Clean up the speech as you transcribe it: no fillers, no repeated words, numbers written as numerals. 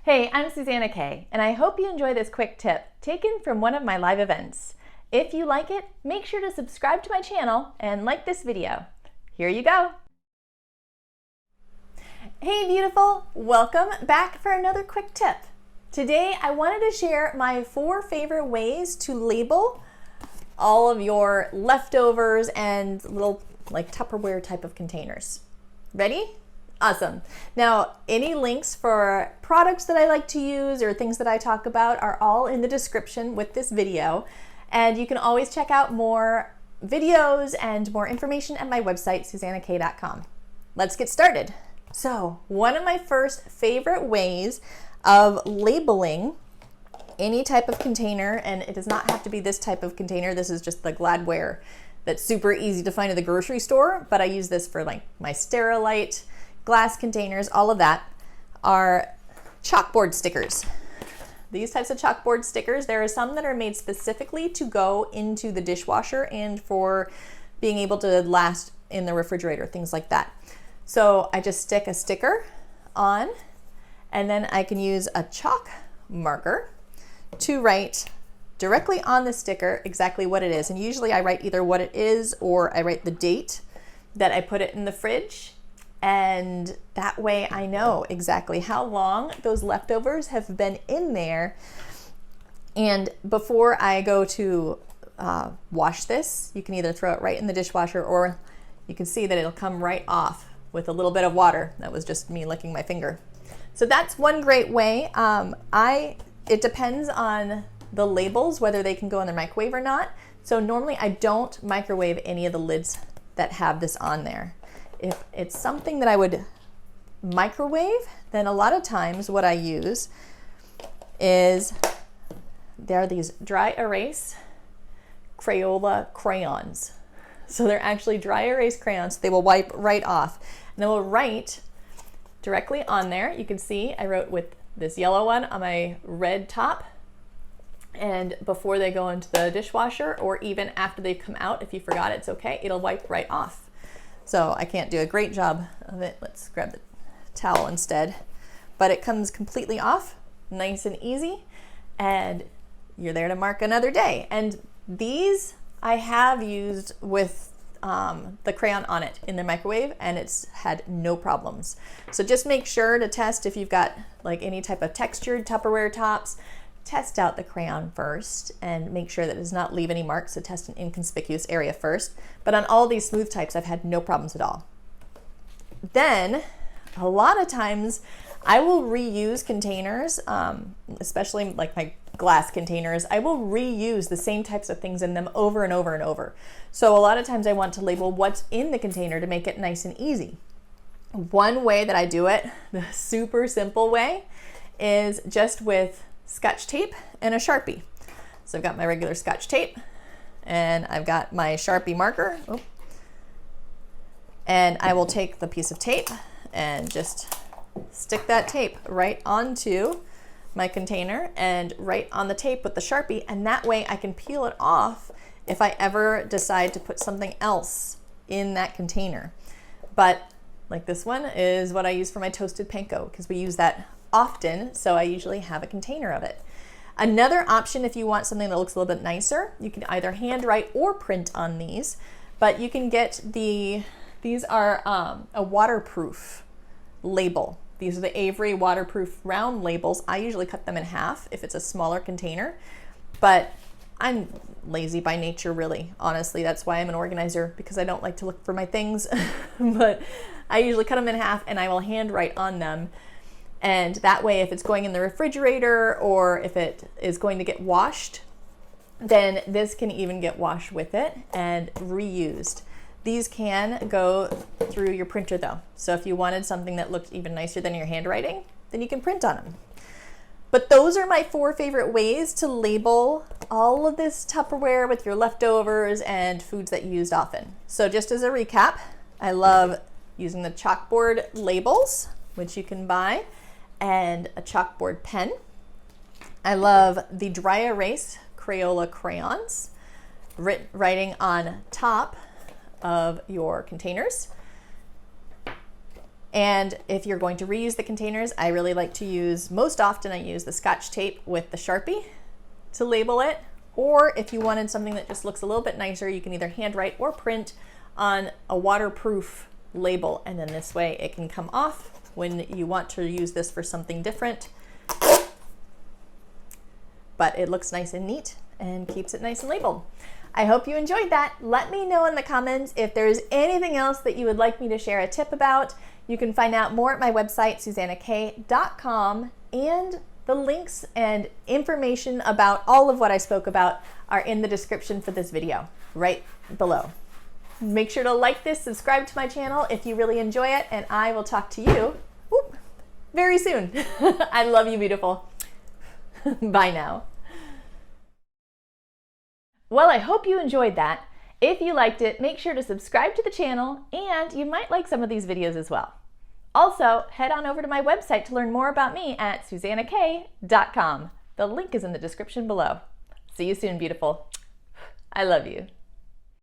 Hey, I'm Susanna Kay, and I hope you enjoy this quick tip taken from one of my live events. If you like it, make sure to subscribe to my channel and like this video. Here you go. Hey beautiful, welcome back for another quick tip. Today I wanted to share my 4 favorite ways to label all of your leftovers and little like Tupperware type of containers. Ready? Awesome. Now, any links for products that I like to use or things that I talk about are all in the description with this video. And you can always check out more videos and more information at my website, susannakay.com. Let's get started. So, one of my first favorite ways of labeling any type of container, and it does not have to be this type of container, this is just the Gladware that's super easy to find at the grocery store, but I use this for like my Sterilite, glass containers, all of that, are chalkboard stickers. These types of chalkboard stickers, there are some that are made specifically to go into the dishwasher and for being able to last in the refrigerator, things like that. So I just stick a sticker on, and then I can use a chalk marker to write directly on the sticker exactly what it is. And usually I write either what it is or I write the date that I put it in the fridge. And that way I know exactly how long those leftovers have been in there. And before I go to wash this, you can either throw it right in the dishwasher, or you can see that it'll come right off with a little bit of water. That was just me licking my finger. So that's one great way. It depends on the labels, whether they can go in the microwave or not. So normally I don't microwave any of the lids that have this on there. If it's something that I would microwave, then a lot of times what I use is, there are these dry erase Crayola crayons. So they're actually dry erase crayons. They will wipe right off. And then we'll write directly on there. You can see I wrote with this yellow one on my red top. And before they go into the dishwasher, or even after they come out, if you forgot, it's okay. It'll wipe right off. So I can't do a great job of it. Let's grab the towel instead. But it comes completely off, nice and easy, and you're there to mark another day. And these I have used with the crayon on it in the microwave, and it's had no problems. So just make sure to test if you've got like any type of textured Tupperware tops. Test out the crayon first and make sure that it does not leave any marks, so test an inconspicuous area first. But on all these smooth types, I've had no problems at all. Then, a lot of times, I will reuse containers, especially like my glass containers. I will reuse the same types of things in them over and over and over. So a lot of times I want to label what's in the container to make it nice and easy. One way that I do it, the super simple way, is just with Scotch tape and a Sharpie. So I've got my regular Scotch tape and I've got my Sharpie marker. And I will take the piece of tape and just stick that tape right onto my container and right on the tape with the Sharpie, and that way I can peel it off if I ever decide to put something else in that container. But like this one is what I use for my toasted panko, because we use that often, so I usually have a container of it. Another option, if you want something that looks a little bit nicer, you can either handwrite or print on these, but you can get these are a waterproof label. These are the Avery waterproof round labels. I usually cut them in half if it's a smaller container, but I'm lazy by nature, really. Honestly, that's why I'm an organizer, because I don't like to look for my things. But I usually cut them in half and I will handwrite on them. And that way, if it's going in the refrigerator or if it is going to get washed, then this can even get washed with it and reused. These can go through your printer though. So if you wanted something that looked even nicer than your handwriting, then you can print on them. But those are my 4 favorite ways to label all of this Tupperware with your leftovers and foods that you used often. So just as a recap, I love using the chalkboard labels, which you can buy, and a chalkboard pen. I love the dry erase Crayola crayons, writing on top of your containers. And if you're going to reuse the containers, I really like to use, most often I use the Scotch tape with the Sharpie to label it. Or if you wanted something that just looks a little bit nicer, you can either handwrite or print on a waterproof label. And then this way it can come off when you want to use this for something different. But it looks nice and neat and keeps it nice and labeled. I hope you enjoyed that. Let me know in the comments if there's anything else that you would like me to share a tip about. You can find out more at my website, SusannaK.com, and the links and information about all of what I spoke about are in the description for this video, right below. Make sure to like this, subscribe to my channel if you really enjoy it, and I will talk to you very soon. I love you, beautiful. Bye now. Well, I hope you enjoyed that. If you liked it, make sure to subscribe to the channel, and you might like some of these videos as well. Also, head on over to my website to learn more about me at SusannaK.com. The link is in the description below. See you soon, beautiful. I love you.